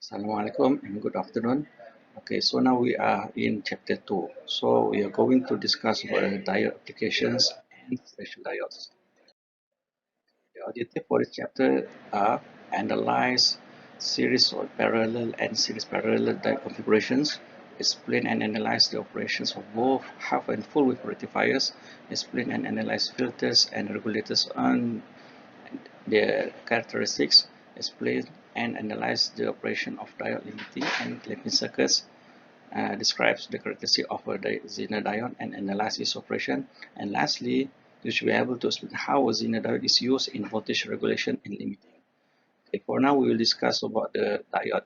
Assalamualaikum and good afternoon. Okay, so now we are in chapter 2. So we are going to discuss about diode applications and special diodes. The objective for this chapter are analyze series or parallel and series parallel diode configurations, explain and analyze the operations of both half and full wave rectifiers, explain and analyze filters and regulators on their characteristics, explain and analyze the operation of diode limiting and clamping circuits, describes the characteristic of a Zener diode and analyze its operation, and lastly, you should be able to explain how a Zener diode is used in voltage regulation and limiting. Okay, for now, we will discuss about the diode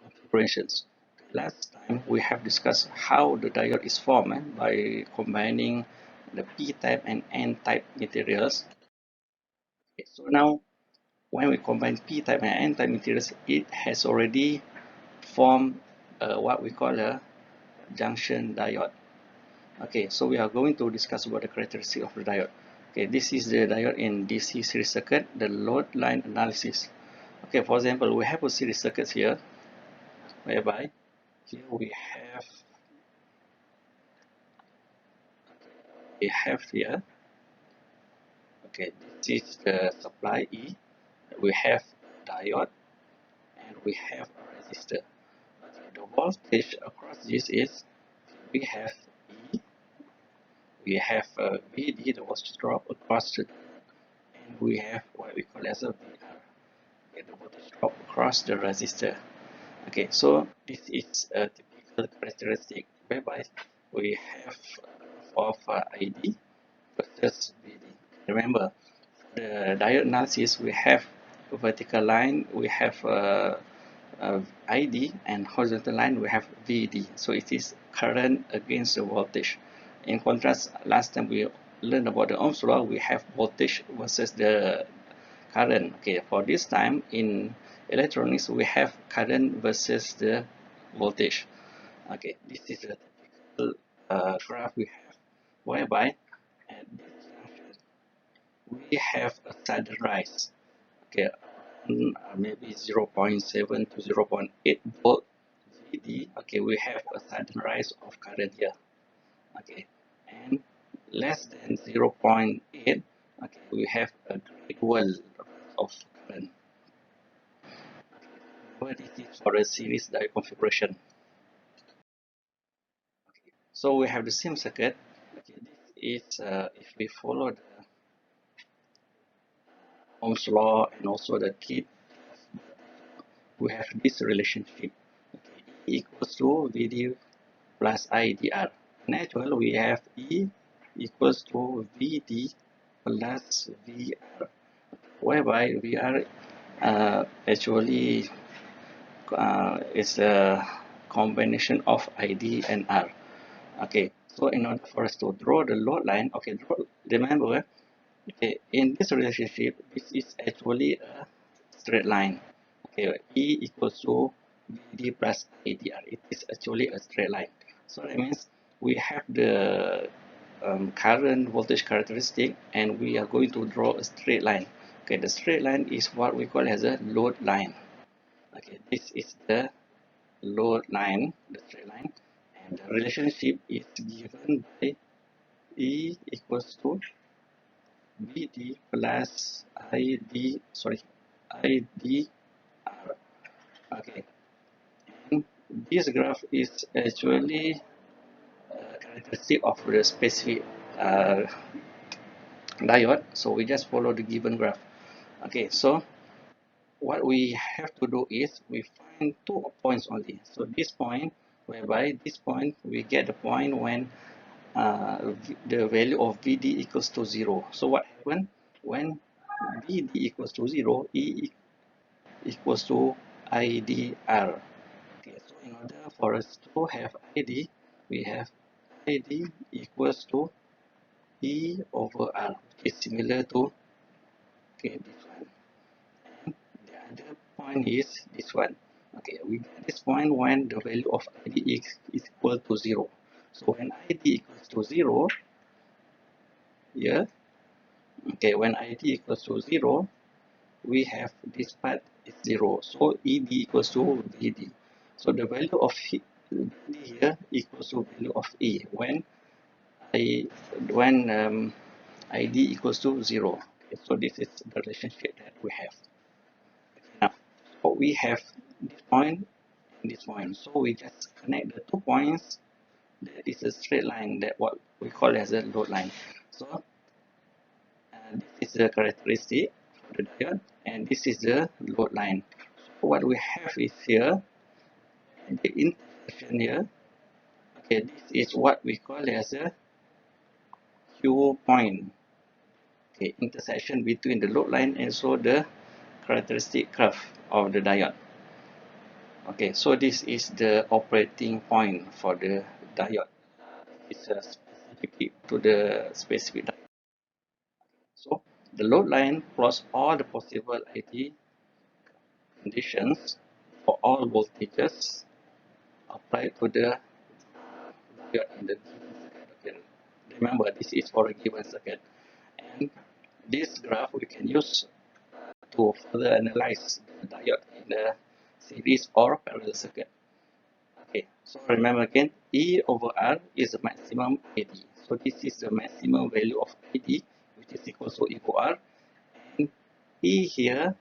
configurations. Last time, we have discussed how the diode is formed by combining the P-type and N-type materials. Okay, so now when we combine p-type and n-type materials, it has already formed what we call a junction diode. Okay, so we are going to discuss about the characteristic of the diode. Okay, this is the diode in DC series circuit, the load line analysis. Okay, for example, we have a series circuit here, whereby here we have here, okay, this is the supply E, we have diode, and we have a resistor. Okay, the voltage across this is we have E, we have VD, the voltage drop across the, and we have what we call as a VR, okay, the voltage drop across the resistor. Okay, so this is a typical characteristic whereby we have of ID versus VD. Remember, the diode analysis we have a vertical line, we have ID, and horizontal line we have VD. So it is current against the voltage. In contrast, last time we learned about the Ohm's law, we have voltage versus the current. Okay, for this time in electronics we have current versus the voltage. Okay, this is a typical graph we have, whereby at this junction we have a sudden rise. Okay, maybe 0.7 to 0.8 volt VD. Okay, we have a sudden rise of current here. Okay, and less than 0.8, okay, we have a gradual of current. What is it for a series diode configuration? Okay, so we have the same circuit. Okay, this is if we follow the Ohm's law and also the key, we have this relationship. Okay, E equals to VD plus IDR. Naturally, we have E equals to VD plus VR, whereby VR actually is a combination of ID and R. Okay, so in order for us to draw the load line, okay, remember, okay, in this relationship, this is actually a straight line. Okay, E equals to VD plus ADR. It is actually a straight line. So that means we have the current voltage characteristic, and we are going to draw a straight line. Okay, the straight line is what we call as a load line. Okay, this is the load line, the straight line, and the relationship is given by E equals to VD plus IDR. Okay, and this graph is actually characteristic of the specific diode. So we just follow the given graph. Okay, so what we have to do is we find 2 points only. So this point, whereby this point we get the point when the value of VD equals to 0. So what happens when VD equals to 0, E equals to IDR. Okay, so in order for us to have ID, we have ID equals to E over R, which is similar to, okay, this one. And the other point is this one. Okay, we get this point when the value of ID is equal to 0. So when ID equals to 0, here, okay, when ID equals to 0, we have this part is 0. So ED equals to VD. So the value of VD here equals to value of E I when ID equals to 0. Okay, so this is the relationship that we have. Now, so we have this point and this point. So we just connect the 2 points. That is a straight line that what we call as a load line. So this is the characteristic for the diode, and this is the load line. So what we have is here the intersection here. Okay, this is what we call as a Q point. Okay, intersection between the load line and so the characteristic curve of the diode. Okay, so this is the operating point for the diode. It's specific to the specific diode. So the load line plots all the possible IT conditions for all voltages applied to the diode in the given circuit. Remember, this is for a given circuit. And this graph we can use to further analyze the diode in a series or parallel circuit. Okay, so remember again, E over R is the maximum AD. So this is the maximum value of AD, which is equal to E over R. And E here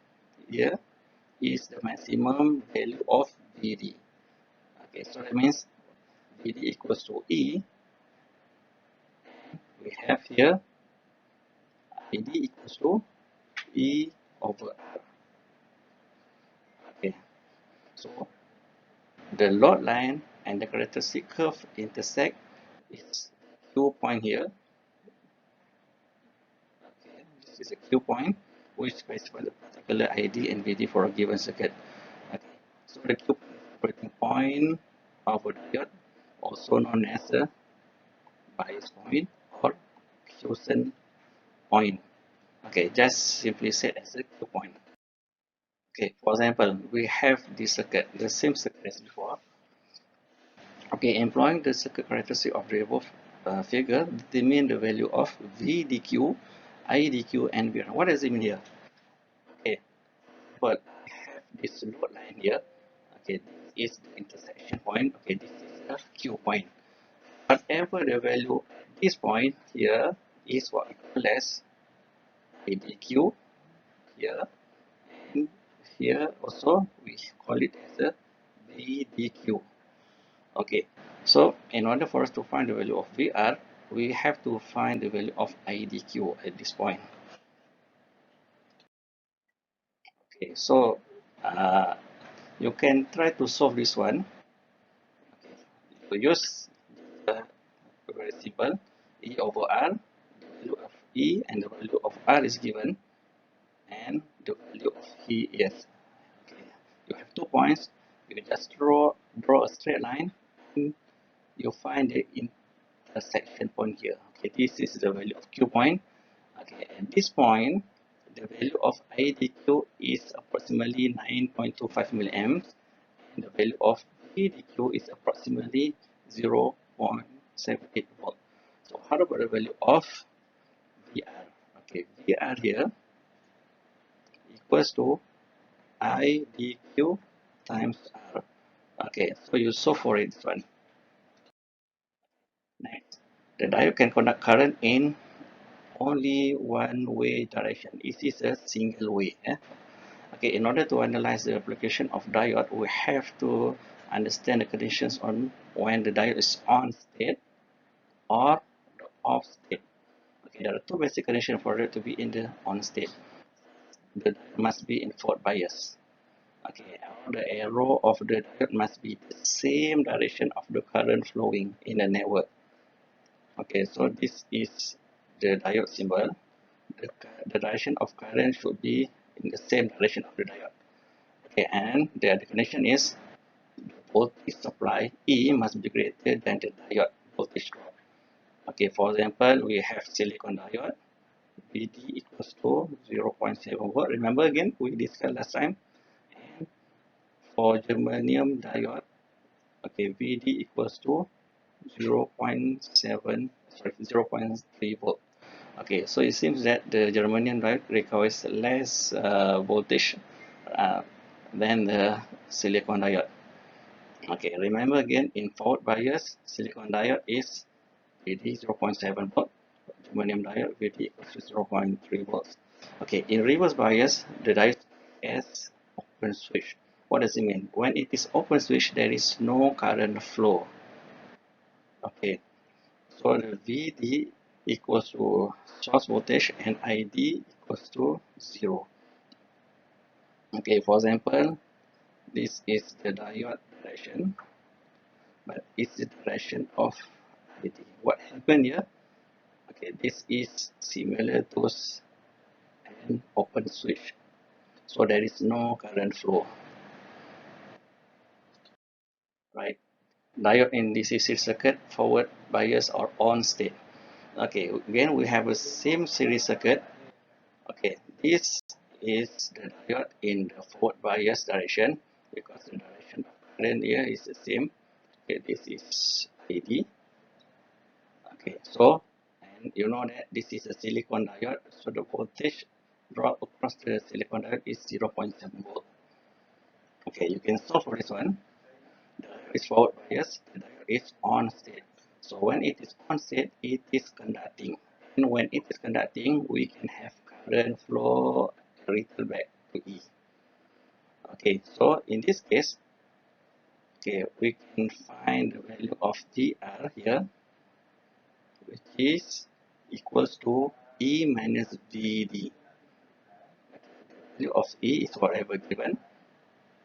is the maximum value of VD. Okay, so that means VD equals to E. We have here AD equals to E over R. Okay, so the load line and the characteristic curve intersect is Q point here. Okay, this is a Q point which specifies the particular ID and VD for a given circuit. Okay, so the Q point is the operating point of a diode, also known as a bias point or quiescent point. Okay, just simply said as a Q point. Okay, for example, we have this circuit, the same circuit as before. Okay, employing the circuit characteristic of the above figure, determine the value of VDQ, IDQ, and VR. What does it mean here? Okay, but we have this load line here. Okay, this is the intersection point. Okay, this is a Q point. Whatever the value at this point here is what we call as IDQ here, and here also we call it as a VDQ. Okay, so in order for us to find the value of VR, we have to find the value of IDQ at this point. Okay, so you can try to solve this one. Okay, you use very simple E over R, the value of E and the value of R is given, and the value of E is. Okay, you have 2 points, you just draw a straight line, and you find the intersection point here. Okay, this is the value of Q point. Okay, at this point, the value of IDQ is approximately 9.25 milliamps, and the value of VDQ is approximately 0.78 volt. So how about the value of VR? Okay, VR here equals to IDQ times R. Okay, so you solve for it this one. Next, the diode can conduct current in only one-way direction. It is a single way. Okay, in order to analyze the application of diode, we have to understand the conditions on when the diode is on state or the off state. Okay, there are two basic conditions for it to be in the on state. The diode must be in forward bias. Okay, the arrow of the diode must be the same direction of the current flowing in the network. Okay, so this is the diode symbol. The direction of current should be in the same direction of the diode. Okay, and the condition is the voltage supply E must be greater than the diode voltage drop. Okay, for example, we have silicon diode. VD equals to 0.7 volt. Remember again, we discussed last time. And for germanium diode, okay, VD equals to 0.3 volt. Okay, so it seems that the germanium diode requires less voltage than the silicon diode. Okay, remember again, in forward bias, silicon diode is VD 0.7 volt, aluminum diode VD equals to 0.3 volts. Okay, in reverse bias, the diode is open switch. What does it mean? When it is open switch, there is no current flow. Okay, so the VD equals to source voltage and ID equals to 0. Okay, for example, this is the diode direction, but it's the direction of ID. What happened here? Okay, this is similar to an open switch, so there is no current flow, right? Diode in DC circuit, forward bias or on state. Okay, again we have a same series circuit. Okay, this is the diode in the forward bias direction because the direction of current here is the same. Okay, this is AD. Okay, so and you know that this is a silicon diode, so the voltage drop across the silicon diode is 0.7 volt. Okay, you can solve for this one. The diode is forward bias, the diode is on state. So when it is on state, it is conducting. And when it is conducting, we can have current flow return back to E. Okay, so in this case, okay, we can find the value of VR here, which is equals to E minus VD. The value of E is whatever given,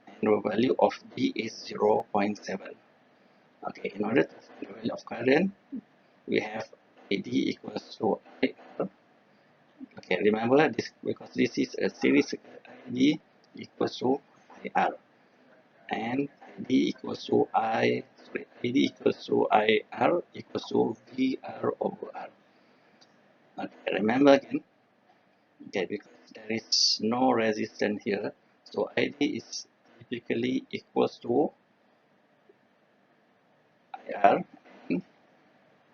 and the value of D is 0.7. Okay, in order to find the value of current, we have AD equals to IR. Okay, remember this because this is a series ID equals to IR, and ID equals to ID equals to IR equals to VR over R. Okay, remember again, okay, because there is no resistance here, so ID is typically equals to IR and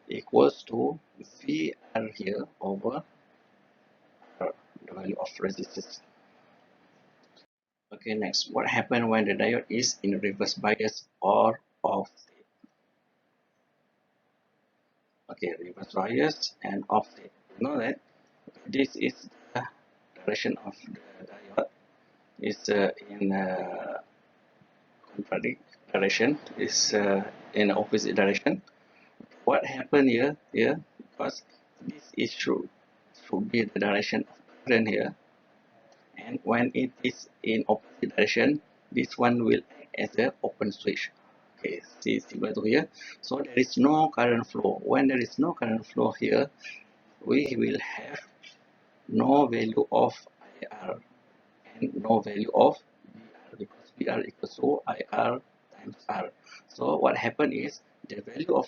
equals to VR here over R, the value of resistance. Okay, next, what happens when the diode is in reverse bias or off state? Okay, reverse bias and off state. You know that this is the direction of the diode is in contradict direction, is in opposite direction. What happened here? Because this is should be the direction of current here, and when it is in opposite direction, this one will act as an open switch. Okay, see similar to here. So there is no current flow. When there is no current flow here, we will have no value of IR and no value of VR because VR equals to IR times R. So what happened is the value of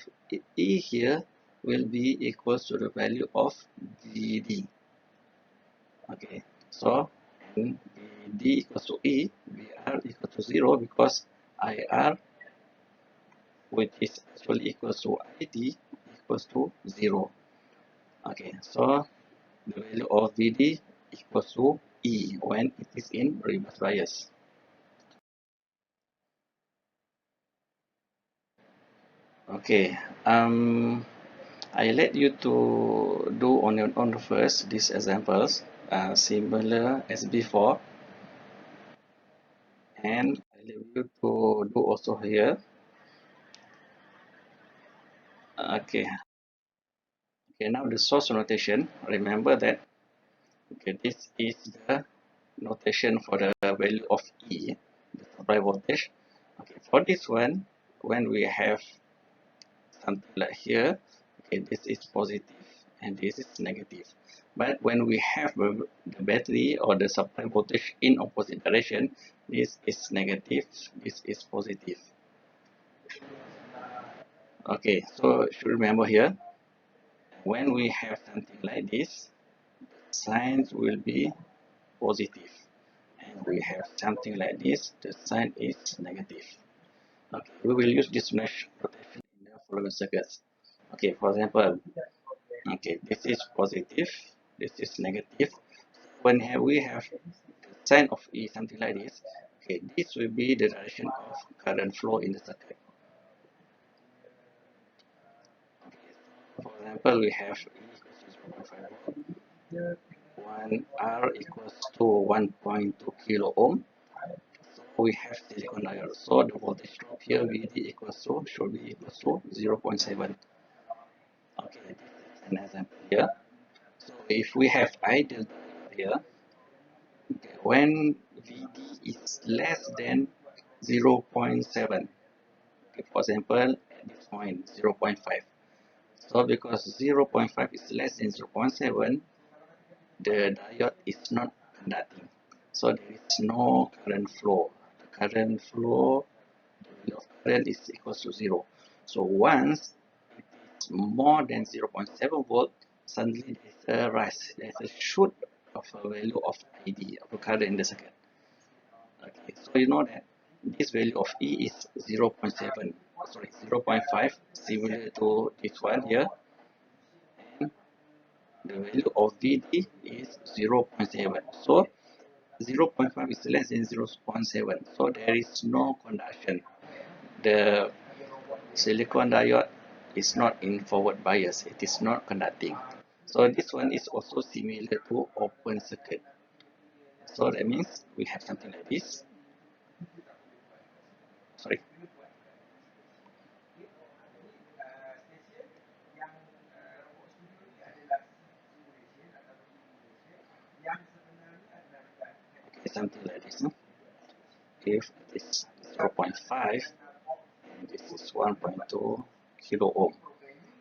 E here will be equals to the value of VD. Okay, so and VD equals to E, VR equals to 0 because IR, which is actually equals to ID, equals to 0. Okay, so the value of VD equals to E when it is in reverse bias. Okay, I let you to do on your own first these examples, similar as before, and I leave you to do also here. Okay, okay. Now the source notation. Remember that. Okay, this is the notation for the value of E, the supply voltage. Okay, for this one, when we have something like here, okay, this is positive and this is negative. But when we have the battery or the supply voltage in opposite direction, this is negative, this is positive. Okay, so should remember here, when we have something like this, signs will be positive, and we have something like this, the sign is negative. Okay, we will use this mesh protection in the following circuits. Okay, for example, okay, this is positive, this is negative. When we have the sign of E, something like this, Okay, this will be the direction of current flow in the circuit. For example, we have E equals to 0.5 volt, 1 R equals to 1.2 kilo ohm. So we have silicon diode. So the voltage drop here VD equals to should be equals to 0.7. Okay, this is an example here. So if we have ideal diode here, okay, when VD is less than 0.7, okay, for example, at this point 0.5. So because 0.5 is less than 0.7, the diode is not conducting. So there is no current flow. The current flow, the value of current is equal to 0. So once it's more than 0.7 volt, suddenly there's a rise, there's a shoot of a value of ID, of the current in the circuit. Okay, so you know that this value of E is 0.7, sorry, 0.5, similar to this one here, and the value of VD is 0.7. So 0.5 is less than 0.7. So there is no conduction. The silicon diode is not in forward bias. It is not conducting. So this one is also similar to open circuit. So that means we have something like this. Sorry. Okay, something like this. No? If it is 0.5 and this is 1.2 kilo ohm.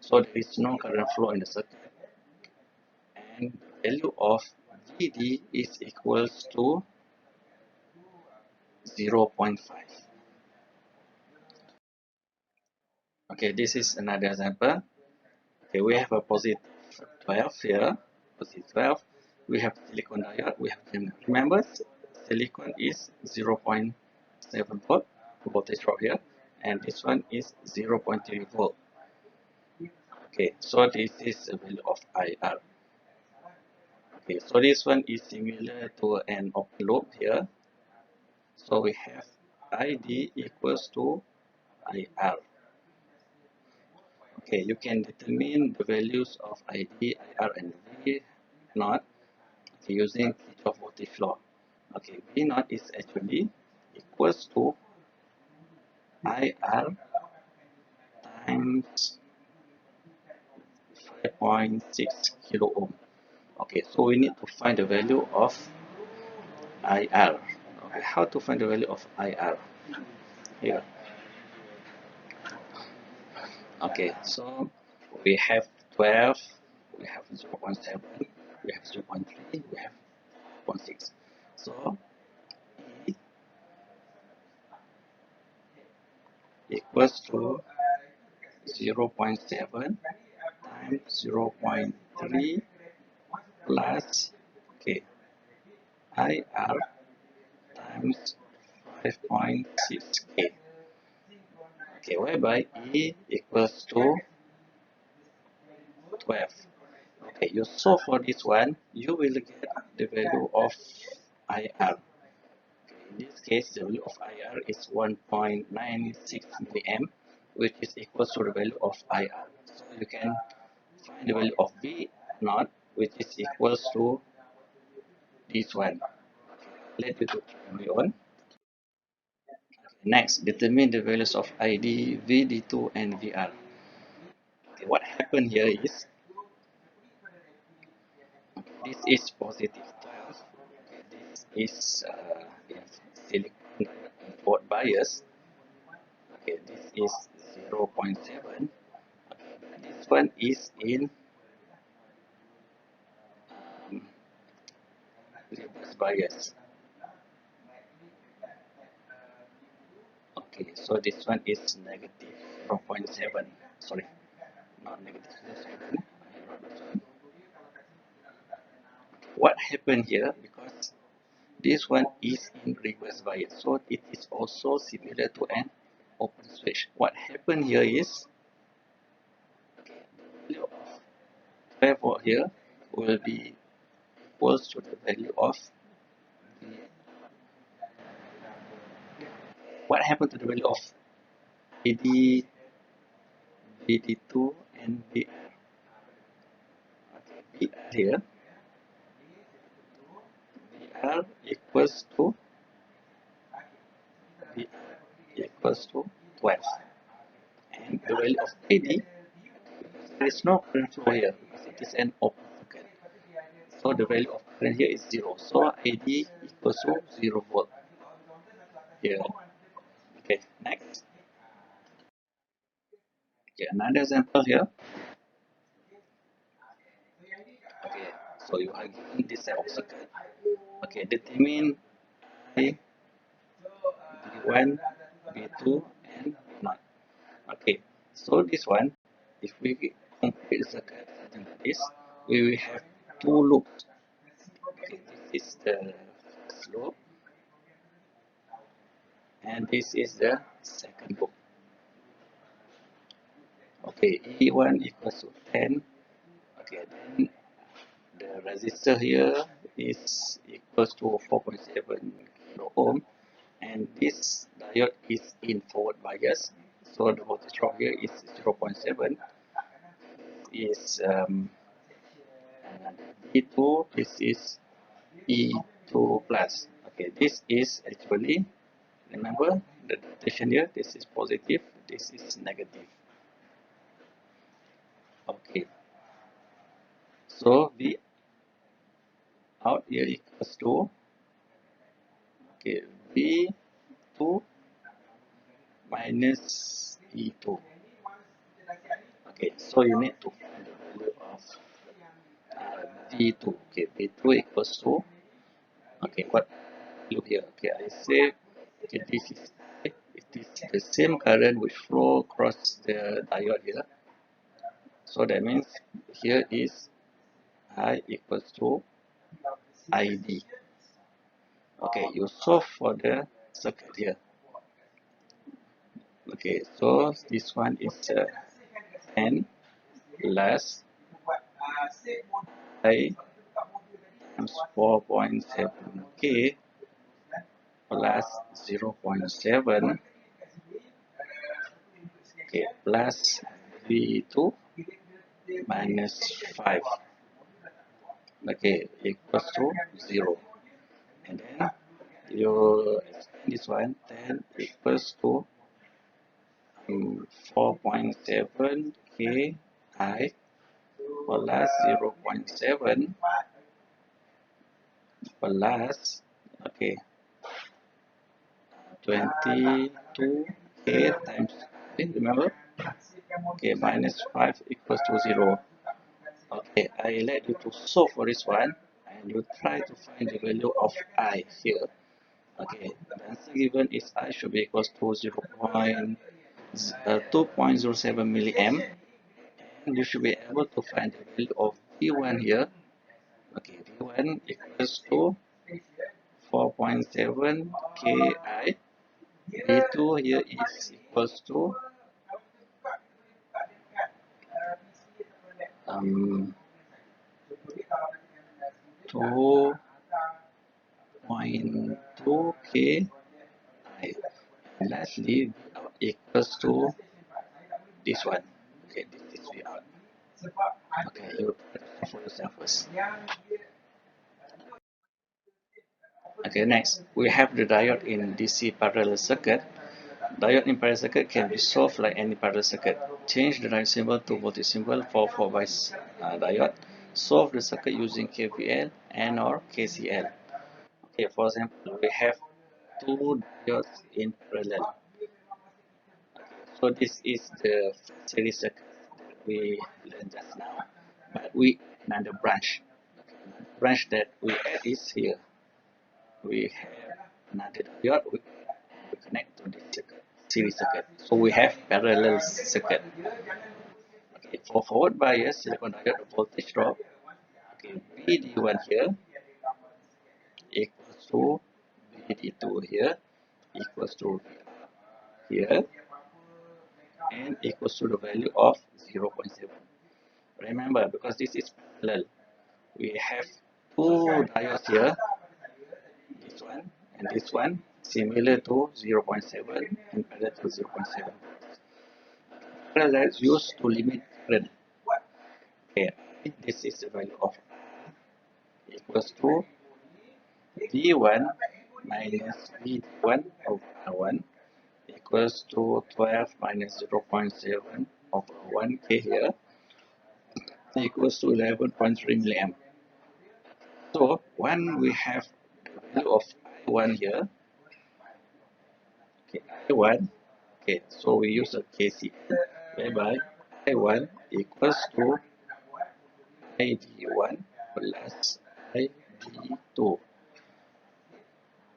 So there is no current flow in the circuit, and the value of VD is equals to 0.5. Okay, this is another example. Okay, we have a positive 12 here, positive 12. We have silicon diode. We have, remember, silicon is 0.7 volt voltage drop here, and this one is 0.3 volt. Okay, so this is a value of IR. Okay, so this one is similar to an open loop here. So we have ID equals to IR. Okay, you can determine the values of ID, IR, and V naught using Kirchhoff voltage law. Okay, V naught is actually equals to IR times 5.6 kilo ohm. Okay, so we need to find the value of IR. Okay, how to find the value of IR? Here. Okay, so we have 12, we have 0.7, we have 0.3, we have 0.6. So E equals to 0.7 times 0.3 plus, okay, IR times 5.6K. Okay, whereby E equals to 12. Okay, you solve for this one, you will get the value of IR. In this case, the value of IR is 1.96 milliamp, which is equal to the value of IR. So you can find the value of V naught, which is equals to this one. Let me do it on. Next, determine the values of ID, VD2, and VR. Okay, what happened here is this is positive 12. This is silicon input bias. Okay, this is 0.7. This one is in um, reverse bias. Okay, so this one is negative 0.7. Sorry, not negative 0.7. What happened here? Because this one is in reverse bias, so it is also similar to an open switch. What happened here is the value of 12 volt here will be equals to the value of what happened to the value of BD, BD2 and BR? Okay, BR here, BR equals to BR equals to 12. And the value of AD, there is no current flow here because it is an open circuit. So the value of current here is 0. So AD equals to 0 volt here. Okay, next. Okay, another example here. Okay, so you are given this type of circuit. Okay, determine I, B1, B2, and B0. Okay, so this one, if we complete the circuit something like this, we will have two loops. Okay, this is the first loop, and this is the second loop. Okay, E1 equals to 10. Okay, then the resistor here is equals to 4.7 kilo ohm, and this diode is in forward bias, so the voltage drop here is 0.7. Is E2, this is E2 plus. Okay, this is actually, remember the notation here, this is positive, this is negative. Okay, so V out here equals to, okay, V2 minus E2. Okay, so you need to find the value of V2. Okay, V2 equals to, okay, what, look here, okay, I say, okay, this is, it is the same current which flow across the diode here. So that means here is I equals to ID. Okay, you solve for the circuit here. Okay, so this one is N plus I times 4.7K plus 0.7, okay, plus V2 minus 5, okay, equals to 0. And then you expand this one, then equals to 4.7 K I plus 0.7 plus, okay, 22 K times, okay, remember, okay, minus 5 equals to 0. Okay, I let you to solve for this one, and you try to find the value of I here. Okay, the answer given is I should be equals to 2.07 milliamp, and you should be able to find the value of V1 here. Okay, V1 equals to 4.7 Ki. V2 here is equals to 2.2 Ki. And lastly, V out equals to this one. Okay, this is V out. Okay, you for yourself first. Okay, next we have the diode in DC parallel circuit. Diode in parallel circuit can be solved like any parallel circuit. Change the diode symbol to voltage symbol for 4 bias diode. Solve the circuit using KVL and or KCL. Okay, for example, we have two diodes in parallel. So this is the series circuit that we learned just now. But we another branch. Branch that we add is here. We have another diode. We connect to this circuit, series circuit. So we have parallel circuit. Okay, for forward bias silicon diode voltage drop, okay, BD1 here equals to BD2 here equals to here and equals to the value of 0.7. Remember, because this is parallel, we have two diodes here, this one and this one. similar to 0.7 and parallel to 0.7. Parallel is used to limit current. Okay, this is the value of equals to V1 minus V1 over R1 equals to 12 minus 0.7 over 1K here equals to 11.3 milliamp. So when we have the value of I1 here, okay, I1, okay, so we use a KCL whereby I1 equals to ID1 plus ID2.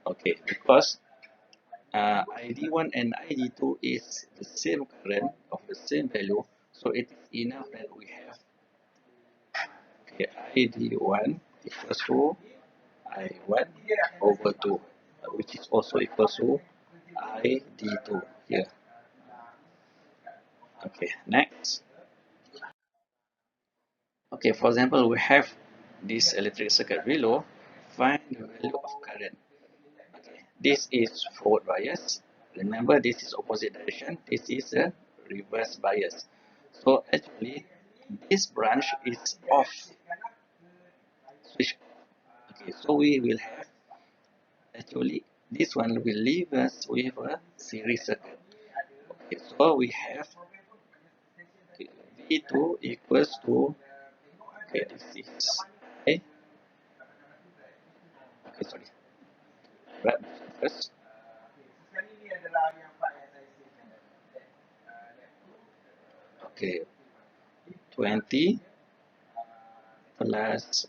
Okay, because ID1 and ID2 is the same current of the same value, so it is enough that we have okay, ID1 equals to I1 over 2, which is also equals to ID2 here. Okay, next. Okay, for example, we have this electric circuit below. Find the value of current. Okay, this is forward bias. Remember, this is opposite direction. This is a reverse bias. So actually, this branch is off. Switch. Okay, so we will have actually this one will leave us with a series circuit. Okay, so we have okay, V2 equals to okay, this is okay. Okay, sorry. Right first. Okay, 20 plus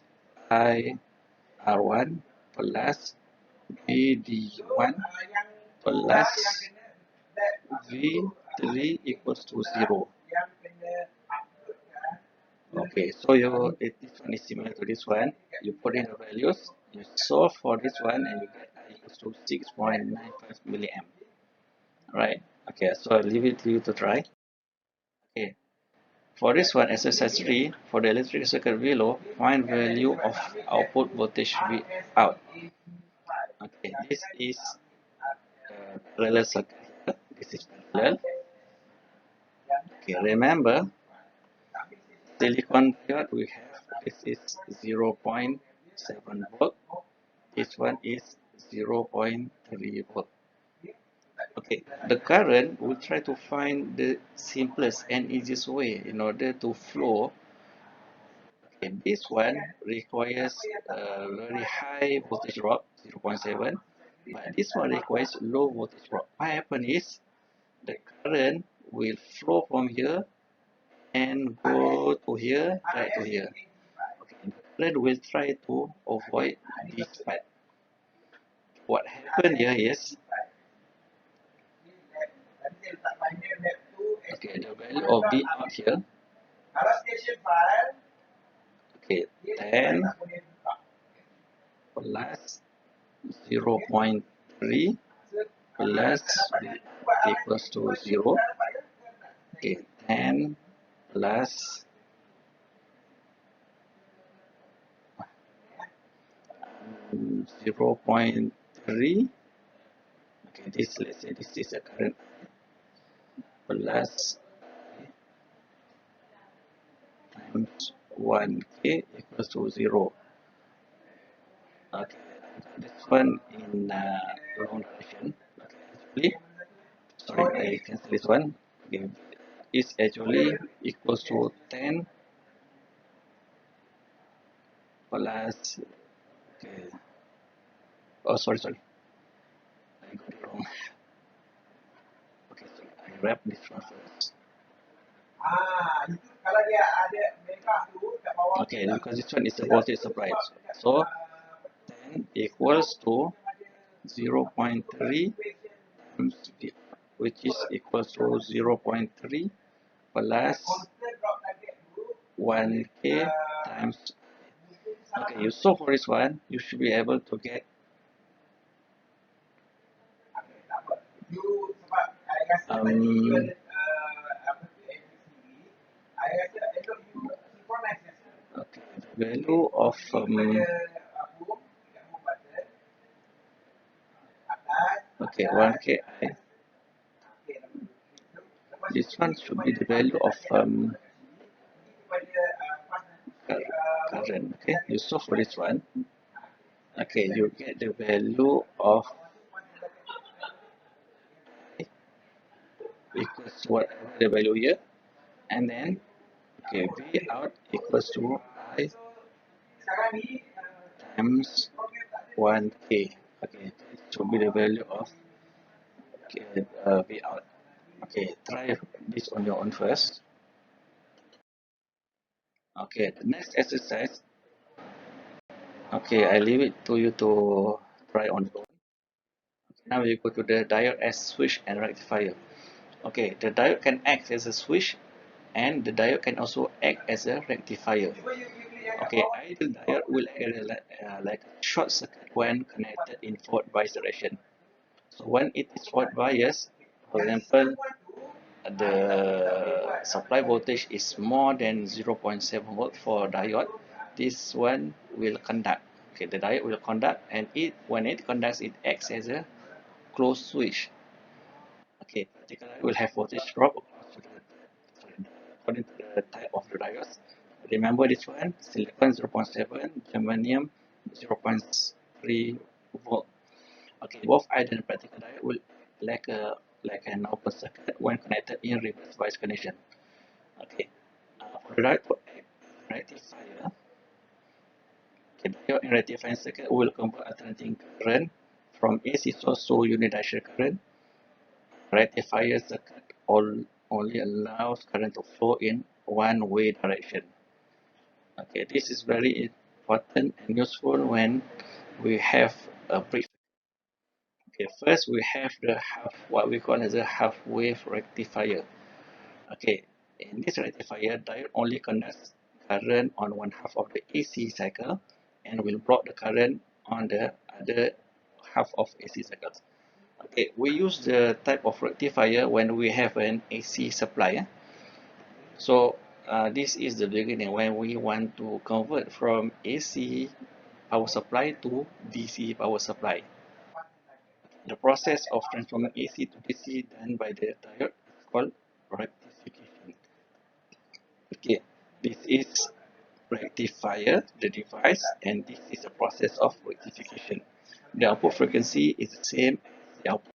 I R1 plus BD1 plus V3 equals to 0. Okay, so this one is similar to this one. You put in the values, you solve for this one, and you get I equals to 6.95 milliamp. Right? Okay, so I'll leave it to you to try. Okay, for this one, exercise 3, for the electric circuit below, find value of output voltage V out. Okay, this is parallel circuit. This is parallel. Okay, remember, silicon diode we have this is 0.7 volt. This one is 0.3 volt. Okay, the current will try to find the simplest and easiest way in order to flow. Okay, this one requires a very high voltage drop, 0.7, but this one requires low voltage drop. What happens is the current will flow from here and go to here, right to here. Okay, the current will try to avoid this part. What happened here is okay, the value of V out here, okay, 10 plus 0.3 plus equals to 0. Okay, 10 plus 0.3. Okay, this let's say this is a current plus times 1K equals to 0. Okay, this one in wrong direction. Okay, actually, sorry, I cancel this one. Okay, is actually equals to 10 plus. Okay, oh sorry, I got it wrong. Okay, so I wrap this one first. Okay, because this one is a voltage supply. So 10 equals to 0.3 times V, which is equals to 0.3 plus 1K times. Okay, you solve for this one, you should be able to get um, okay, the value of Okay, 1K. This one should be the value of current. Okay, you solve for this one. Okay, you get the value of equals to whatever the value here, and then okay, V out equals to I times 1K. Okay, this should be the value of okay, V out. Okay, try this on your own first. Okay, the next exercise. Okay, I leave it to you to try on your own. Now we go to the diode as switch and rectifier. Okay, the diode can act as a switch and the diode can also act as a rectifier. Okay, ideal diode will act like a short circuit when connected in forward bias direction. So when it is forward bias, for example, the supply voltage is more than 0.7 volt for diode, this one will conduct. Okay, the diode will conduct, and when it conducts, it acts as a closed switch. Okay, particularly will have voltage drop according to the type of the diodes. Remember this one, silicon 0.7, germanium 0.3 volt. Okay, both ideal and practical diode will like an open circuit when connected in reverse bias connection. Okay, for the diode to act rectifier, okay, diode in rectifying circuit will convert alternating current from AC source to unidirectional current. Rectifier circuit only allows current to flow in one-way direction. Okay, this is very important and useful when we have a bridge. Okay, first we have the what we call as a half-wave rectifier. Okay, in this rectifier, diode only conducts current on one half of the AC cycle and will block the current on the other half of AC cycles. Okay, we use the type of rectifier when we have an AC supply. So this is the beginning when we want to convert from AC power supply to DC power supply. The process of transforming AC to DC done by the diode is called rectification. Okay, this is rectifier, the device, and this is a process of rectification. The output frequency is the same as the output.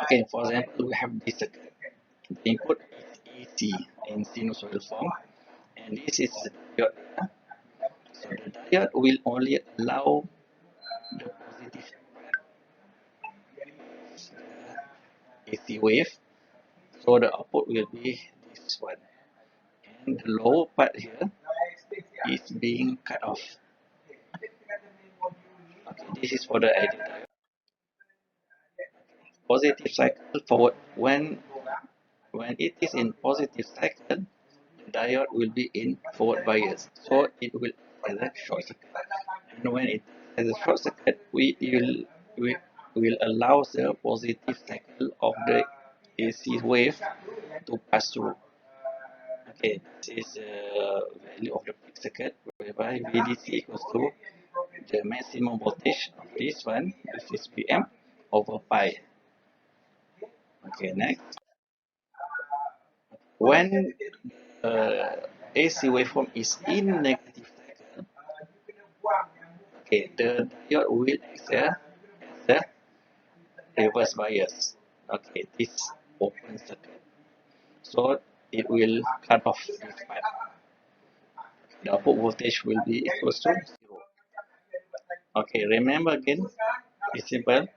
Okay, for example, we have this circuit. The input is AC in sinusoidal form, and this is the diode. So the diode will only allow the positive AC wave, so the output will be this one. And the lower part here is being cut off. Okay, this is for the ideal diode. Positive cycle forward. When it is in positive cycle, the diode will be in forward bias, so it will as a short circuit. And when it has a short circuit, we will allow the positive cycle of the AC wave to pass through. Okay, this is the value of the peak circuit, whereby VDC equals to the maximum voltage of this one, this is Pm over pi. Okay, next. When AC waveform is in negative cycle, okay, the diode will act as a reverse bias. Okay, this open circuit. So it will cut off this part. The output voltage will be equals to 0. Okay, remember again, it's simple.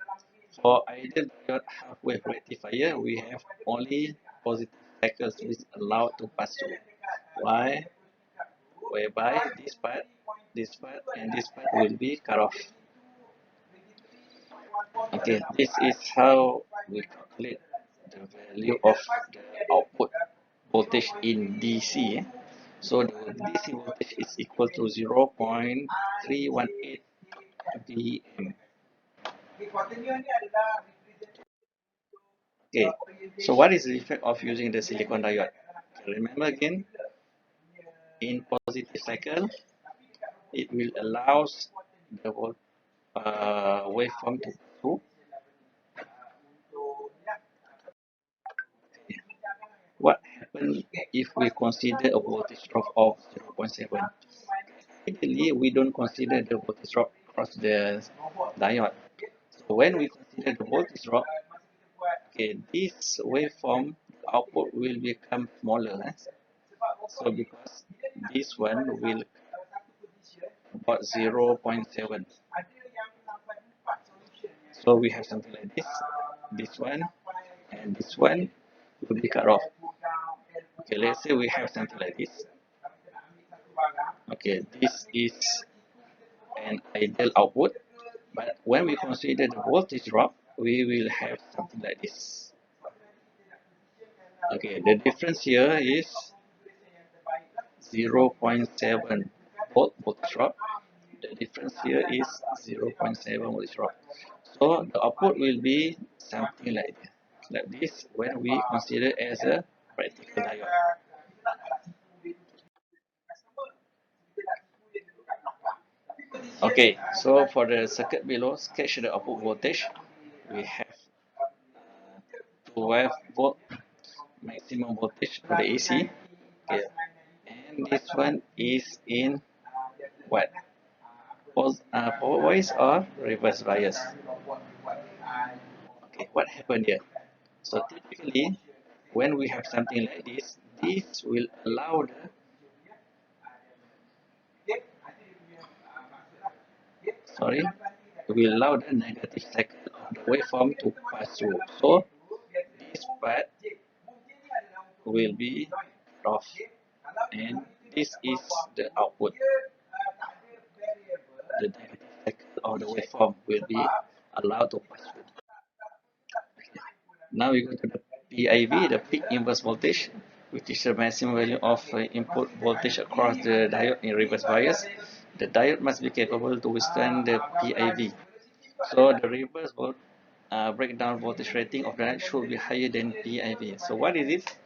For ideal diode half-wave rectifier, we have only positive cycles which allowed to pass through. Why? Whereby this part, and this part will be cut off. Okay, this is how we calculate the value of the output voltage in DC. So the DC voltage is equal to 0.318 Vm. Okay, so what is the effect of using the silicon diode? Okay, remember again, in positive cycle, it will allow the waveform to pass through. happen if we consider a voltage drop of 0.7? Ideally, we don't consider the voltage drop across the diode. So when we consider the voltage drop, okay, this waveform output will become smaller. So because this one will about 0.7. So we have something like this one, and this one will be cut off. Okay, let's say we have something like this. Okay, this is an ideal output, but when we consider the voltage drop, we will have something like this. Okay, the difference here is 0.7 volt voltage drop. The difference here is 0.7 voltage drop. So the output will be something like this when we consider as a practical diode. Okay, so for the circuit below, sketch the output voltage. We have 12 volt maximum voltage for the AC. Okay, and this one is in what? Forward bias or reverse bias? Okay, what happened here? So typically, when we have something like this will allow sorry, will allow the negative cycle of the waveform to pass through. So this part will be off, and this is the output. The negative cycle of the waveform will be allowed to pass through. Now we go to the PIV, the peak inverse voltage, which is the maximum value of input voltage across the diode in reverse bias. The diode must be capable to withstand the PIV. So the reverse breakdown voltage rating of the diode should be higher than PIV. So what is it?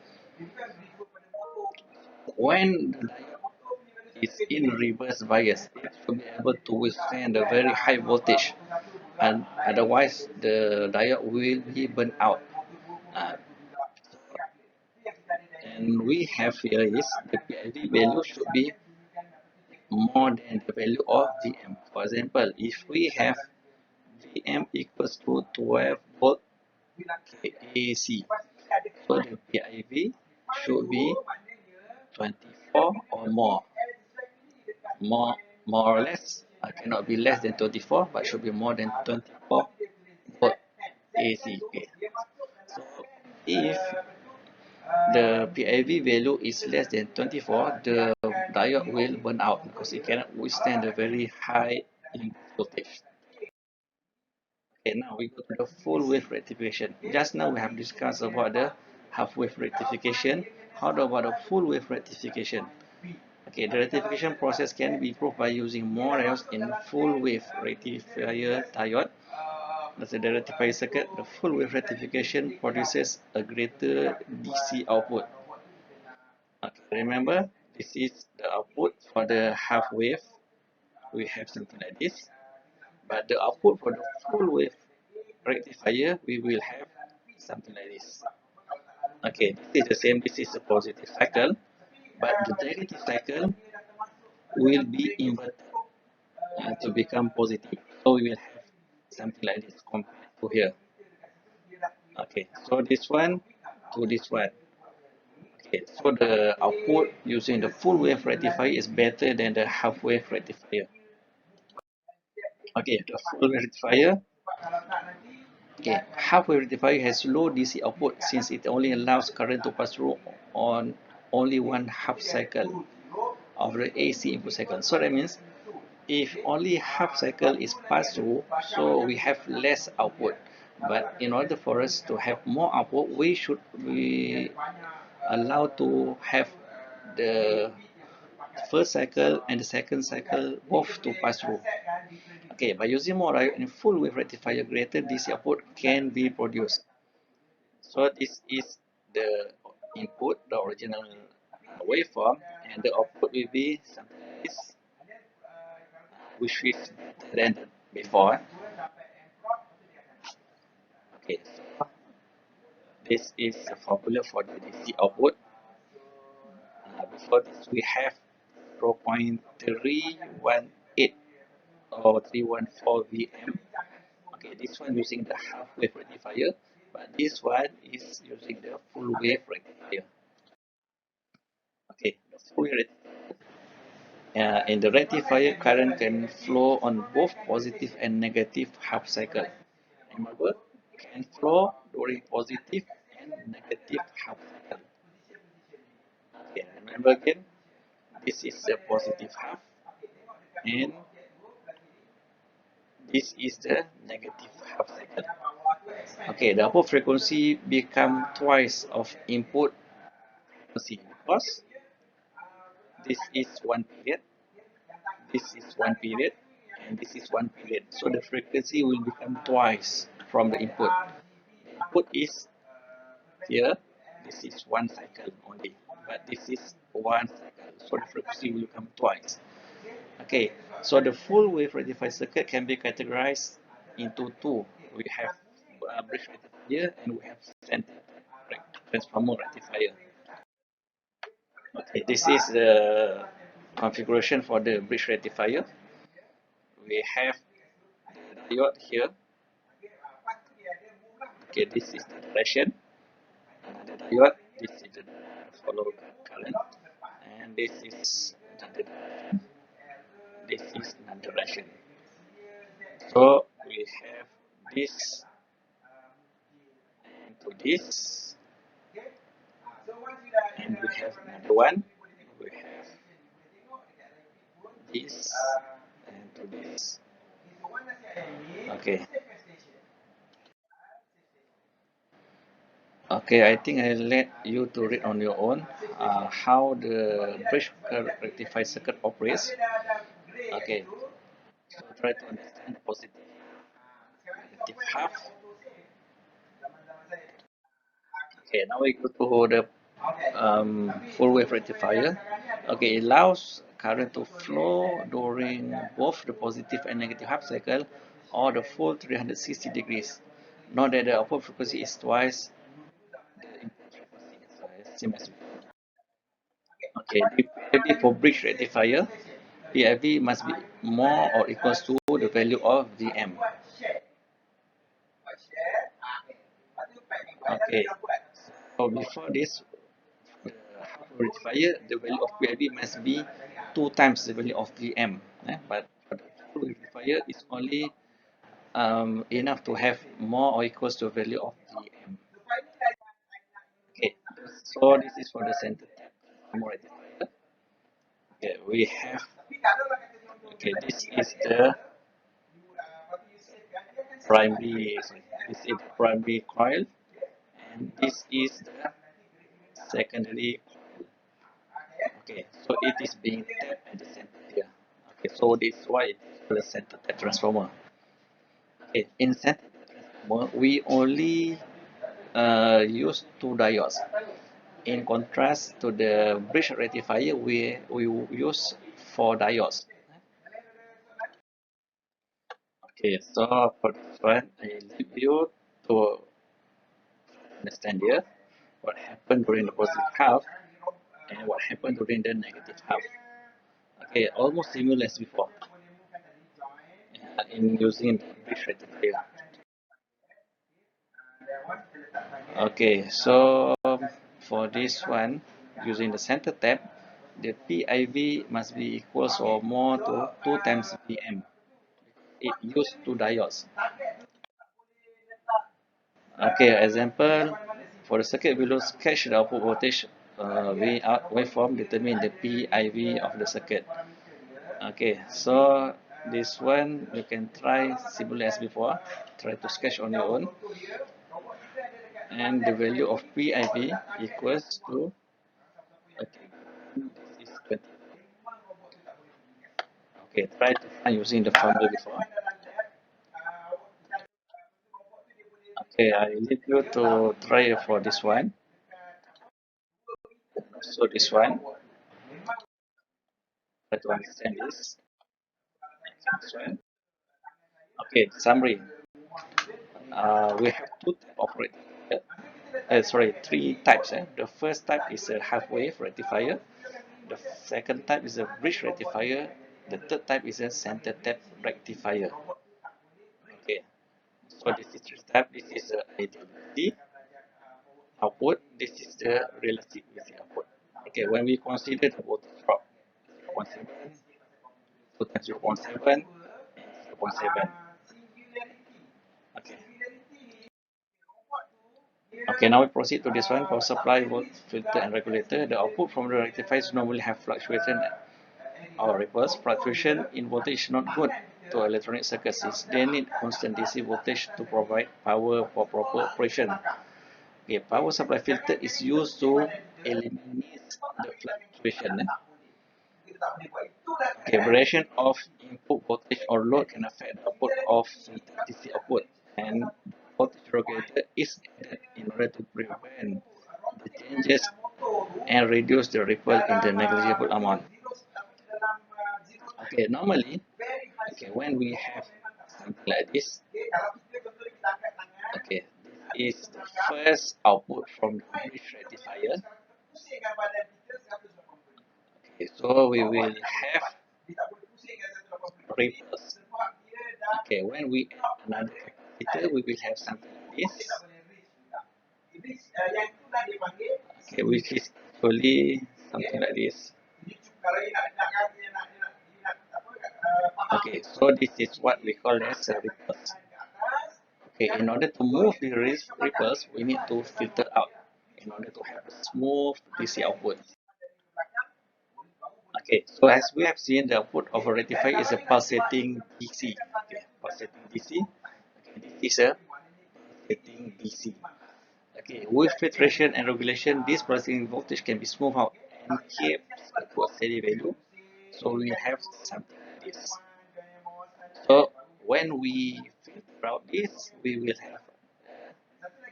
When the diode is in reverse bias, it should be able to withstand a very high voltage, and otherwise the diode will be burnt out. Uh, and we have here is the PIV value should be more than the value of Vm. For example, if we have Vm equals to 12 volt AC, so the PIV should be 24 or more. More or less, cannot be less than 24, but should be more than 24 volt AC. Okay. So if the PIV value is less than 24, the diode will burn out because it cannot withstand the very high input voltage. Okay, now we go to the full wave rectification. Just now we have discussed about the half wave rectification. How about the full wave rectification? Okay, the rectification process can be improved by using more rails in full wave rectifier diode. That's the rectifier circuit. The full wave rectification produces a greater DC output. Okay, remember, this is the output for the half wave. We have something like this. But the output for the full wave rectifier, we will have something like this. Okay, this is the same. This is a positive cycle. But the negative cycle will be inverted to become positive. So we will have something like this compared to here. Okay, so this one to this one. Okay, so the output using the full wave rectifier is better than the half wave rectifier. Okay, the full wave rectifier. Okay, half wave rectifier has low DC output since it only allows current to pass through on only one half cycle of the AC input cycle. So that means if only half cycle is passed through, so we have less output. But in order for us to have more output, we should be allowed to have the first cycle and the second cycle both to pass through. Okay, by using more diode and full wave rectifier, greater DC output can be produced. So this is the input, the original waveform, and the output will be something like this, which is better than before. Okay, so this is the formula for the DC output. For this, we have 0.318 or 314 VM. Okay, this one using the half wave rectifier, but this one is using the full wave rectifier. Okay, the full wave in the rectifier, current can flow on both positive and negative half cycle. Remember, can flow during positive and negative half cycle. Okay, remember again, this is the positive half and this is the negative half cycle. Okay, the output frequency become twice of input frequency because this is one period, this is one period, and this is one period. So the frequency will become twice from the input. The input is here, this is one cycle only, but this is one cycle. So the frequency will become twice. Okay, so the full wave rectifier circuit can be categorized into two. We have bridge rectifier and we have center transformer rectifier. Okay, this is the configuration for the bridge rectifier. We have the diode here. Okay, this is the direction. The diode, this is the follow current, and this is the direction. This is the direction. So we have this into this, and we have another one. We have this and to this. Okay. Okay, I think I'll let you to read on your own how the bridge rectifier circuit operates. Okay, so try to understand positive, negative half. Okay, now we go to the full wave rectifier. Okay, it allows current to flow during both the positive and negative half cycle or the full 360 degrees. Note that the output frequency is twice the input frequency, so it's same as before. Okay, the PIV for bridge rectifier, PIV must be more or equals to the value of Vm. Okay, so before this, the half rectifier, the value of PIV must be 2 times the value of Vm. But for the full rectifier, it's only enough to have more or equals to the value of Vm. Okay, so this is for the center tap rectifier. Okay, we have, okay, this is the primary, sorry, this is the primary coil, and this is the secondary coil. Okay, so it is being tapped at the center here. Okay, so this is why it is called a center tap transformer. Okay, in center tap transformer, we only use two diodes. In contrast to the bridge rectifier, we use four diodes. Okay, so for this one, I leave you to understand here what happened during the positive half and what happened during the negative half. Okay, almost similar as before in using the bridge rectifier. Okay, so for this one, using the center tap, the PIV must be equals or more to 2 times Vm. It used two diodes. Okay, example, for the circuit below, sketch the output voltage waveform determine the PIV of the circuit. Okay, so this one you can try similar as before. Try to sketch on your own. And the value of PIV equals to, okay, this is 20. Okay, try to find using the formula before. Okay, I leave you to try for this one. So this one, try to understand this. This one. Okay, summary. We have two types of rectifier. Sorry, three types. The first type is a half wave rectifier. The second type is a bridge rectifier. The third type is a center tap rectifier. Okay, so this is three type. This is the ideal DC output. This is the realistic DC output. Okay, when we consider the voltage drop, 0.7, 2 times 0.7, 0.7. Okay. Okay, now we proceed to this one. Power supply, volt, filter, and regulator. The output from the rectifiers normally have fluctuation or reverse. Fluctuation in voltage is not good to electronic circuits. They need constant DC voltage to provide power for proper operation. Okay, power supply filter is used to eliminate the fluctuation. Okay, variation of input voltage or load can affect the output of filter DC output, and voltage regulator is needed in order to prevent the changes and reduce the ripple in the negligible amount. Okay, normally, okay, when we have something like this, okay, this is the first output from the bridge rectifier. Okay, so we will have ripples. Okay, when we add another capacitor, we will have something like this. Okay, which is actually something like this. Okay, so this is what we call as ripples. Okay, in order to move the ripples, we need to filter out in order to have a smooth DC output. Okay, so as we have seen, the output of a rectifier is a pulsating DC. Okay, pulsating DC. Okay, this is a pulsating DC. Okay, with filtration and regulation, this pulsating voltage can be smoothed out and kept to a steady value. So we have something like this. So when we filter out this, we will have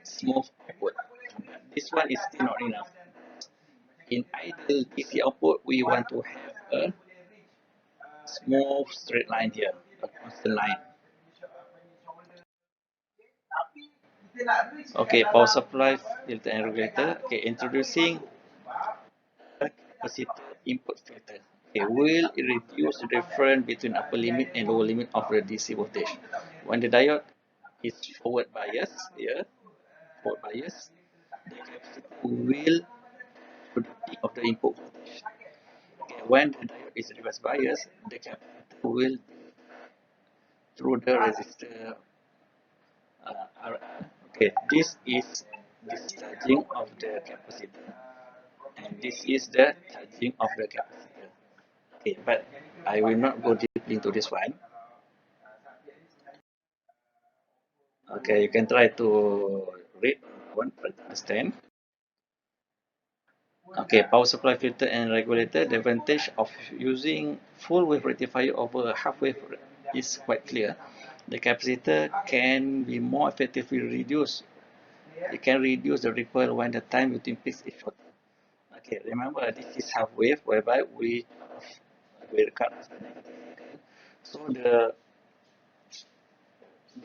smooth output. This one is still not enough. In ideal DC output, we want to have a smooth straight line here, a constant line. Okay, power supply, filter and regulator. Okay, introducing a capacitor input filter. Okay, will reduce the difference between upper limit and lower limit of the DC voltage. When the diode is forward biased, here, forward biased, the capacitor will to the peak of the input voltage. Okay, when the diode is reverse biased, the capacitor will through the resistor RR. Okay, this is discharging of the capacitor, and this is the charging of the capacitor. Okay, but I will not go deeply into this one. Okay, you can try to read one, try to understand. Okay, power supply filter and regulator. The advantage of using full wave rectifier over half wave is quite clear. The capacitor can be more effectively reduced. It can reduce the ripple when the time between peaks is short. Okay, remember this is half wave whereby we will cut so the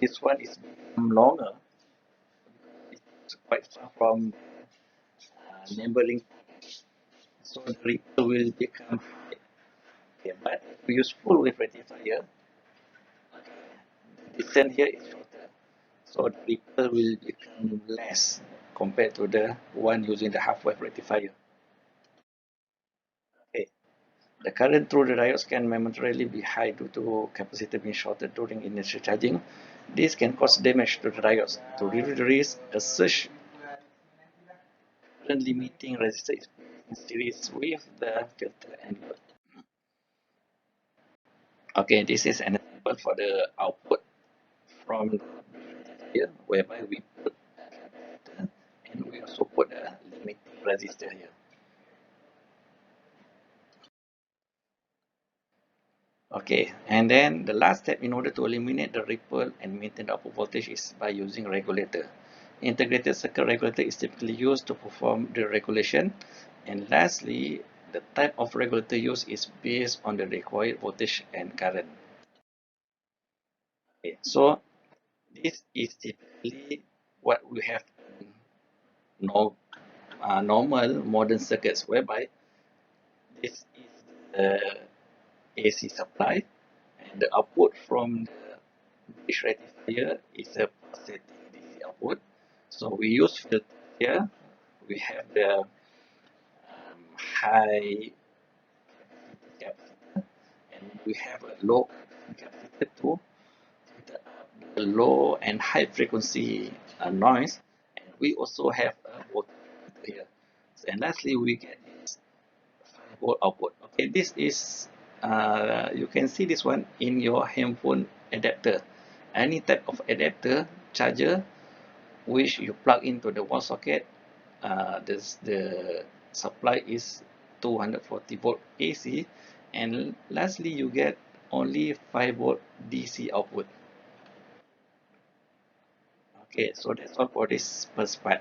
this one is become longer. It's quite far from neighboring, so the ripple will become high. Okay, but if we use full wave rectifier, the distance here is shorter, so the ripple will become less compared to the one using the half wave rectifier. Okay. The current through the diodes can momentarily be high due to capacitor being shorted during initial charging. This can cause damage to the diodes. To reduce the risk, a surge current limiting resistor is in series with the filter and diode. Okay, this is an example for the output from here, whereby we put capacitor and we also put a limiting resistor here. Okay, and then the last step in order to eliminate the ripple and maintain the output voltage is by using regulator. Integrated circuit regulator is typically used to perform the regulation. And lastly, the type of regulator used is based on the required voltage and current. Okay, so this is typically what we have in normal modern circuits, whereby This is the AC supply, and the output from the bridge rectifier is a pulsating DC output. So we use filter here. We have the high capacitor, and we have a low capacitor to filter out the low and high frequency noise. And we also have a voltage here. And lastly, we get this 5-volt output. Okay, this is you can see this one in your handphone adapter. Any type of adapter charger which you plug into the wall socket, the supply is 240 volt AC, and lastly you get only 5 volt DC output. Okay, so that's all for this first part.